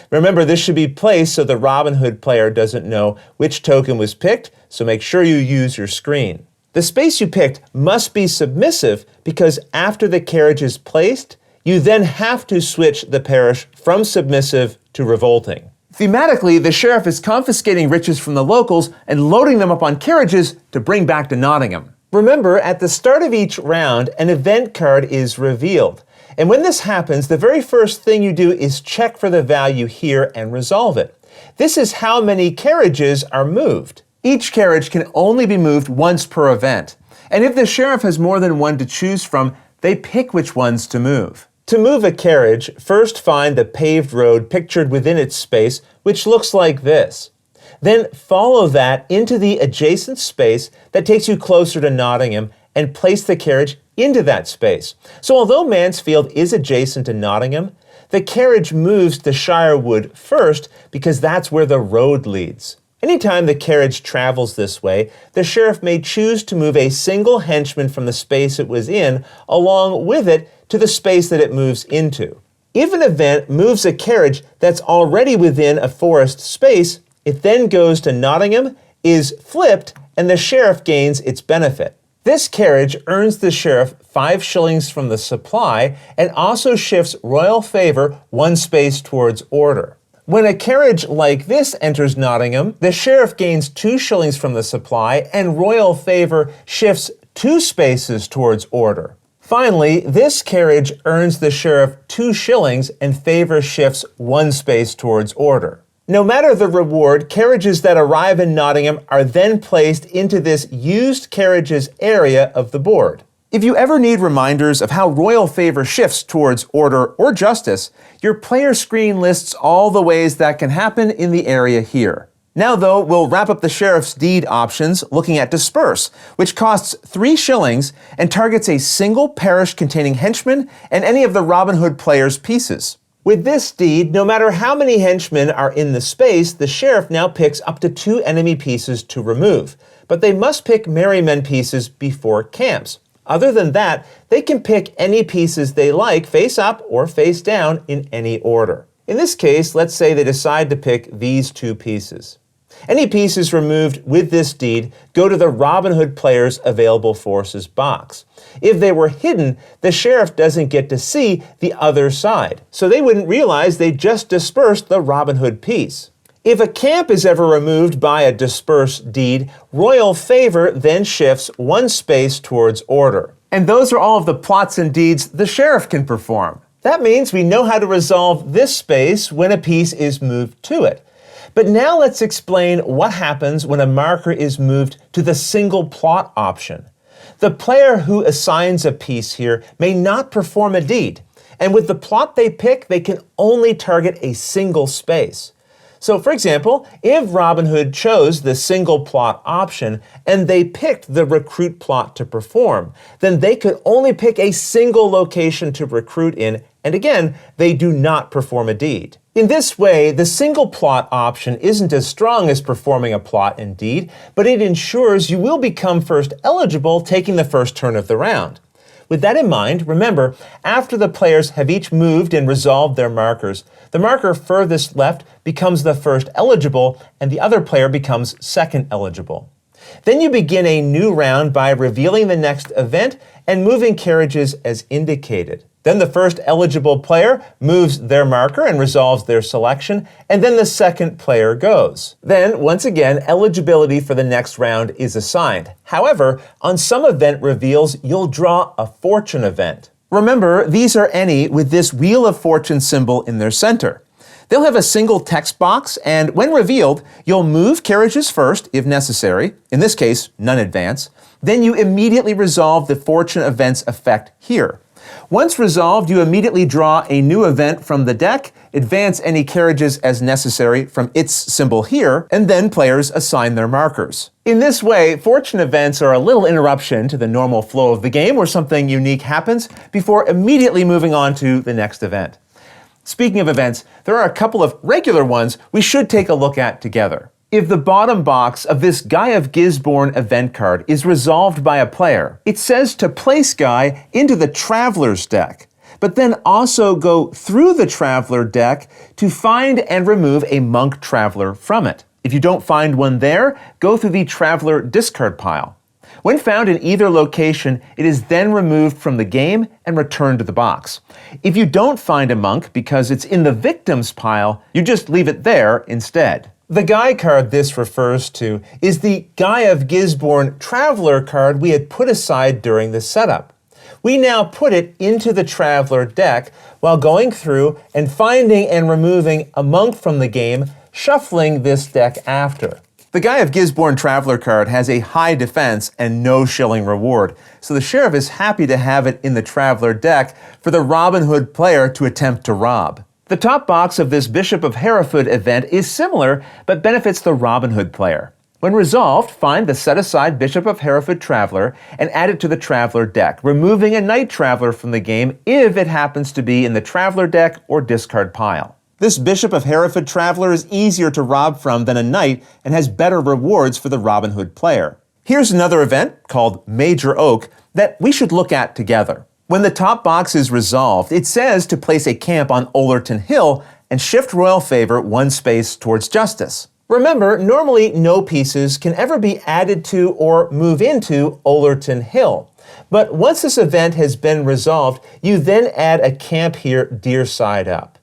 Remember, this should be placed so the Robin Hood player doesn't know which token was picked, so make sure you use your screen. The space you picked must be submissive because after the carriage is placed, you then have to switch the parish from submissive to revolting. Thematically, the sheriff is confiscating riches from the locals and loading them up on carriages to bring back to Nottingham. Remember, at the start of each round, an event card is revealed. And when this happens, the very first thing you do is check for the value here and resolve it. This is how many carriages are moved. Each carriage can only be moved once per event. And if the sheriff has more than one to choose from, they pick which ones to move. To move a carriage, first find the paved road pictured within its space, which looks like this. Then follow that into the adjacent space that takes you closer to Nottingham and place the carriage into that space. So although Mansfield is adjacent to Nottingham, the carriage moves to Shirewood first because that's where the road leads. Anytime the carriage travels this way, the sheriff may choose to move a single henchman from the space it was in along with it to the space that it moves into. If an event moves a carriage that's already within a forest space, it then goes to Nottingham, is flipped, and the sheriff gains its benefit. This carriage earns the sheriff 5 shillings from the supply and also shifts royal favor 1 space towards order. When a carriage like this enters Nottingham, the sheriff gains 2 shillings from the supply and royal favor shifts 2 spaces towards order. Finally, this carriage earns the sheriff 2 shillings and favor shifts 1 space towards order. No matter the reward, carriages that arrive in Nottingham are then placed into this used carriages area of the board. If you ever need reminders of how royal favor shifts towards order or justice, your player screen lists all the ways that can happen in the area here. Now though, we'll wrap up the sheriff's deed options looking at Disperse, which costs 3 shillings and targets a single parish containing henchmen and any of the Robin Hood player's pieces. With this deed, no matter how many henchmen are in the space, the sheriff now picks up to 2 enemy pieces to remove. But they must pick merrymen pieces before camps. Other than that, they can pick any pieces they like face up or face down in any order. In this case, let's say they decide to pick these 2 pieces. Any pieces removed with this deed go to the Robin Hood player's available forces box. If they were hidden, the sheriff doesn't get to see the other side, so they wouldn't realize they just dispersed the Robin Hood piece. If a camp is ever removed by a Disperse deed, royal favor then shifts 1 space towards order. And those are all of the plots and deeds the sheriff can perform. That means we know how to resolve this space when a piece is moved to it. But now let's explain what happens when a marker is moved to the single plot option. The player who assigns a piece here may not perform a deed, and with the plot they pick, they can only target a single space. So for example, if Robin Hood chose the single plot option and they picked the recruit plot to perform, then they could only pick a single location to recruit in, and again, they do not perform a deed. In this way, the single plot option isn't as strong as performing a plot and deed, but it ensures you will become first eligible taking the first turn of the round. With that in mind, remember, after the players have each moved and resolved their markers, the marker furthest left becomes the first eligible and the other player becomes second eligible. Then you begin a new round by revealing the next event and moving carriages as indicated. Then the first eligible player moves their marker and resolves their selection, and then the second player goes. Then, once again, eligibility for the next round is assigned. However, on some event reveals, you'll draw a fortune event. Remember, these are any with this Wheel of Fortune symbol in their center. They'll have a single text box, and when revealed, you'll move carriages first, if necessary, in this case, none advance. Then you immediately resolve the fortune event's effect here. Once resolved, you immediately draw a new event from the deck, advance any carriages as necessary from its symbol here, and then players assign their markers. In this way, fortune events are a little interruption to the normal flow of the game where something unique happens before immediately moving on to the next event. Speaking of events, there are a couple of regular ones we should take a look at together. If the bottom box of this Guy of Gisborne Event card is resolved by a player, it says to place Guy into the Traveler's deck, but then also go through the Traveler deck to find and remove a Monk Traveler from it. If you don't find one there, go through the Traveler discard pile. When found in either location, it is then removed from the game and returned to the box. If you don't find a monk because it's in the victims pile, you just leave it there instead. The Guy card this refers to is the Guy of Gisborne Traveler card we had put aside during the setup. We now put it into the Traveler deck while going through and finding and removing a monk from the game, shuffling this deck after. The Guy of Gisborne Traveler card has a high defense and no shilling reward, so the sheriff is happy to have it in the Traveler deck for the Robin Hood player to attempt to rob. The top box of this Bishop of Hereford event is similar, but benefits the Robin Hood player. When resolved, find the set-aside Bishop of Hereford Traveler and add it to the Traveler deck, removing a Knight Traveler from the game if it happens to be in the Traveler deck or discard pile. This Bishop of Hereford Traveler is easier to rob from than a Knight and has better rewards for the Robin Hood player. Here's another event, called Major Oak, that we should look at together. When the top box is resolved, it says to place a camp on Ollerton Hill and shift royal favor one space towards justice. Remember, normally no pieces can ever be added to or move into Ollerton Hill. But once this event has been resolved, you then add a camp here deer side up.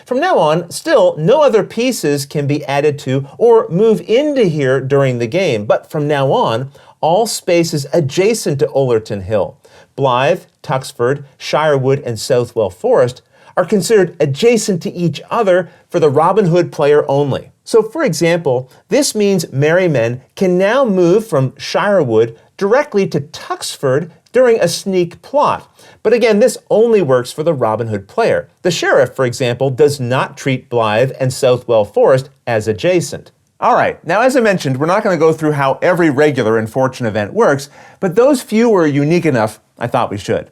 From now on, still, no other pieces can be added to or move into here during the game, but from now on, all spaces adjacent to Ollerton Hill, Blythe, Tuxford, Shirewood, and Southwell Forest, are considered adjacent to each other for the Robin Hood player only. So for example, this means merry men can now move from Shirewood directly to Tuxford during a sneak plot. But again, this only works for the Robin Hood player. The sheriff, for example, does not treat Blythe and Southwell Forest as adjacent. All right, now as I mentioned, we're not going to go through how every regular and fortune event works, but those few were unique enough, I thought we should.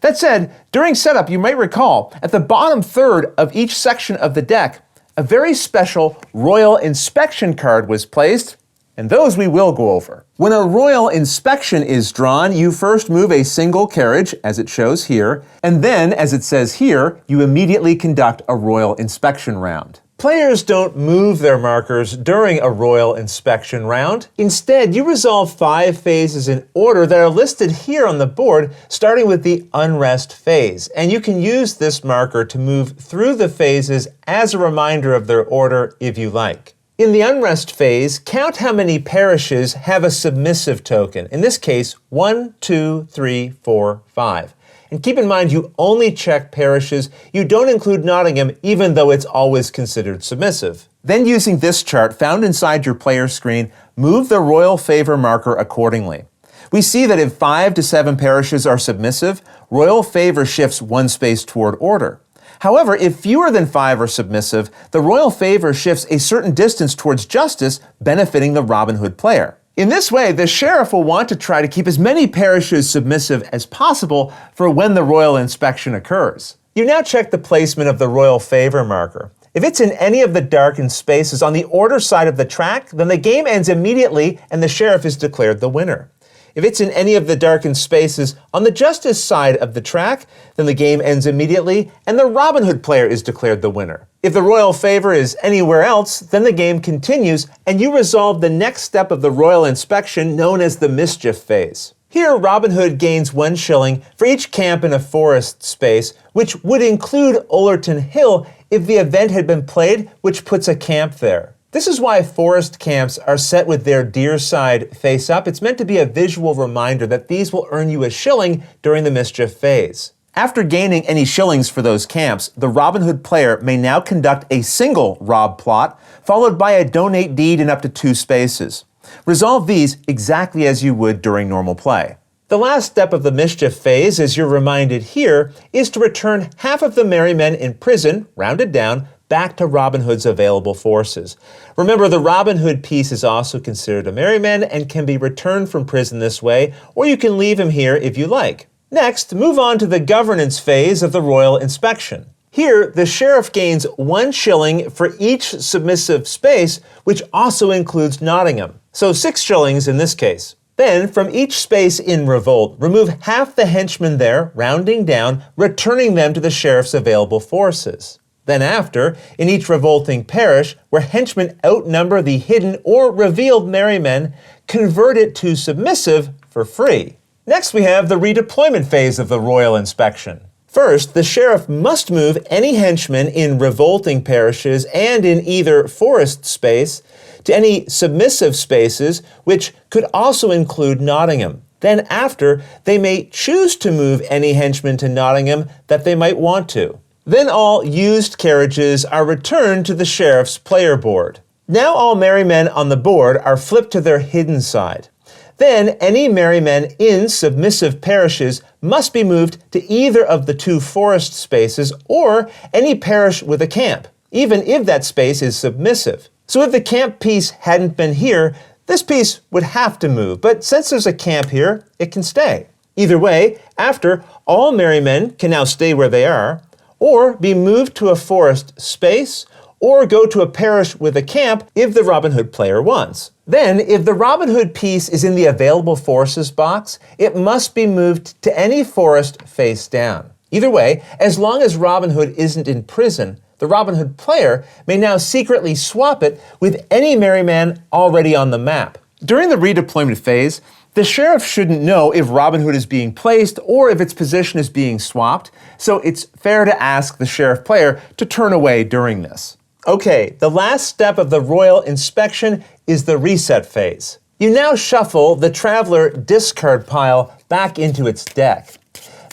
That said, during setup, you might recall, at the bottom third of each section of the deck, a very special Royal Inspection card was placed, and those we will go over. When a Royal Inspection is drawn, you first move a single carriage, as it shows here, and then, as it says here, you immediately conduct a Royal Inspection round. Players don't move their markers during a Royal Inspection round. Instead, you resolve 5 phases in order that are listed here on the board, starting with the Unrest phase. And you can use this marker to move through the phases as a reminder of their order if you like. In the Unrest phase, count how many parishes have a submissive token. In this case, 1, 2, 3, 4, 5. And keep in mind, you only check parishes. You don't include Nottingham, even though it's always considered submissive. Then using this chart found inside your player screen, move the royal favor marker accordingly. We see that if 5 to 7 parishes are submissive, royal favor shifts one space toward order. However, if fewer than 5 are submissive, the royal favor shifts a certain distance towards justice, benefiting the Robin Hood player. In this way, the sheriff will want to try to keep as many parishes submissive as possible for when the royal inspection occurs. You now check the placement of the royal favor marker. If it's in any of the darkened spaces on the order side of the track, then the game ends immediately and the sheriff is declared the winner. If it's in any of the darkened spaces on the justice side of the track, then the game ends immediately and the Robin Hood player is declared the winner. If the royal favor is anywhere else, then the game continues and you resolve the next step of the royal inspection known as the Mischief phase. Here, Robin Hood gains 1 shilling for each camp in a forest space, which would include Ollerton Hill if the event had been played, which puts a camp there. This is why forest camps are set with their deer side face up. It's meant to be a visual reminder that these will earn you a shilling during the Mischief phase. After gaining any shillings for those camps, the Robin Hood player may now conduct a single rob plot, followed by a donate deed in up to 2 spaces. Resolve these exactly as you would during normal play. The last step of the Mischief phase, as you're reminded here, is to return half of the merry men in prison, rounded down, back to Robin Hood's available forces. Remember, the Robin Hood piece is also considered a merryman and can be returned from prison this way, or you can leave him here if you like. Next, move on to the governance phase of the royal inspection. Here, the sheriff gains 1 shilling for each submissive space, which also includes Nottingham. So 6 shillings in this case. Then, from each space in revolt, remove half the henchmen there, rounding down, returning them to the sheriff's available forces. Then after, in each revolting parish, where henchmen outnumber the hidden or revealed merrymen, convert it to submissive for free. Next we have the redeployment phase of the royal inspection. First, the sheriff must move any henchmen in revolting parishes and in either forest space to any submissive spaces, which could also include Nottingham. Then after, they may choose to move any henchmen to Nottingham that they might want to. Then all used carriages are returned to the sheriff's player board. Now all merry men on the board are flipped to their hidden side. Then any merry men in submissive parishes must be moved to either of the 2 forest spaces or any parish with a camp, even if that space is submissive. So if the camp piece hadn't been here, this piece would have to move, but since there's a camp here, it can stay. Either way, after, all merry men can now stay where they are, or be moved to a forest space, or go to a parish with a camp if the Robin Hood player wants. Then, if the Robin Hood piece is in the available forces box, it must be moved to any forest face down. Either way, as long as Robin Hood isn't in prison, the Robin Hood player may now secretly swap it with any merryman already on the map. During the redeployment phase, the sheriff shouldn't know if Robin Hood is being placed or if its position is being swapped, so it's fair to ask the sheriff player to turn away during this. Okay, the last step of the royal inspection is the reset phase. You now shuffle the traveler discard pile back into its deck.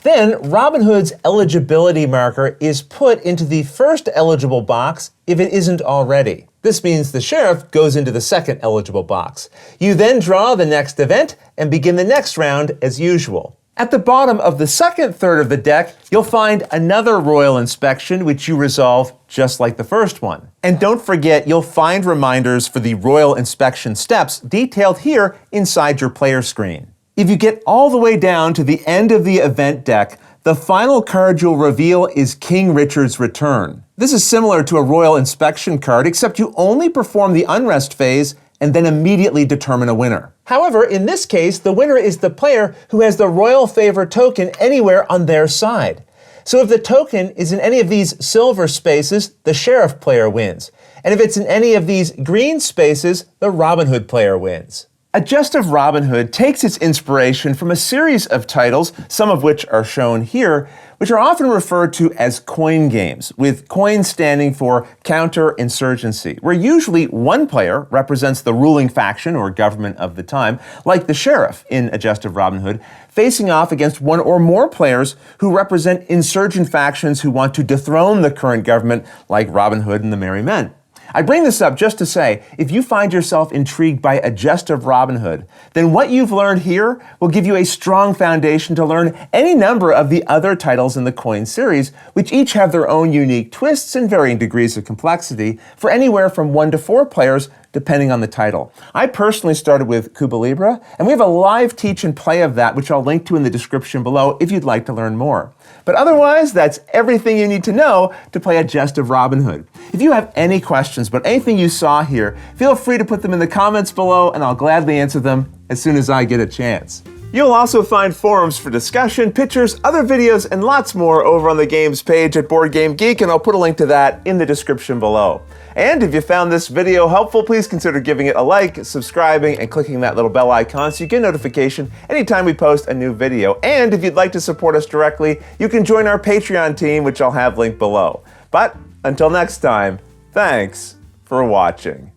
Then Robin Hood's eligibility marker is put into the first eligible box if it isn't already. This means the sheriff goes into the second eligible box. You then draw the next event and begin the next round as usual. At the bottom of the second third of the deck, you'll find another royal inspection which you resolve just like the first one. And don't forget, you'll find reminders for the royal inspection steps detailed here inside your player screen. If you get all the way down to the end of the event deck, the final card you'll reveal is King Richard's Return. This is similar to a royal inspection card, except you only perform the Unrest phase and then immediately determine a winner. However, in this case, the winner is the player who has the royal favor token anywhere on their side. So if the token is in any of these silver spaces, the sheriff player wins. And if it's in any of these green spaces, the Robin Hood player wins. A Gest of Robin Hood takes its inspiration from a series of titles, some of which are shown here, which are often referred to as coin games, with coins standing for counterinsurgency, where usually one player represents the ruling faction or government of the time, like the sheriff in A Gest of Robin Hood, facing off against one or more players who represent insurgent factions who want to dethrone the current government, like Robin Hood and the Merry Men. I bring this up just to say, if you find yourself intrigued by A Gest of Robin Hood, then what you've learned here will give you a strong foundation to learn any number of the other titles in the coin series, which each have their own unique twists and varying degrees of complexity for anywhere from 1 to 4 players, depending on the title. I personally started with Cuba Libre, and we have a live teach and play of that, which I'll link to in the description below if you'd like to learn more. But otherwise, that's everything you need to know to play A Gest of Robin Hood. If you have any questions about anything you saw here, feel free to put them in the comments below, and I'll gladly answer them as soon as I get a chance. You'll also find forums for discussion, pictures, other videos, and lots more over on the games page at Board Game Geek, and I'll put a link to that in the description below. And if you found this video helpful, please consider giving it a like, subscribing, and clicking that little bell icon so you get a notification anytime we post a new video. And if you'd like to support us directly, you can join our Patreon team, which I'll have linked below. But until next time, thanks for watching.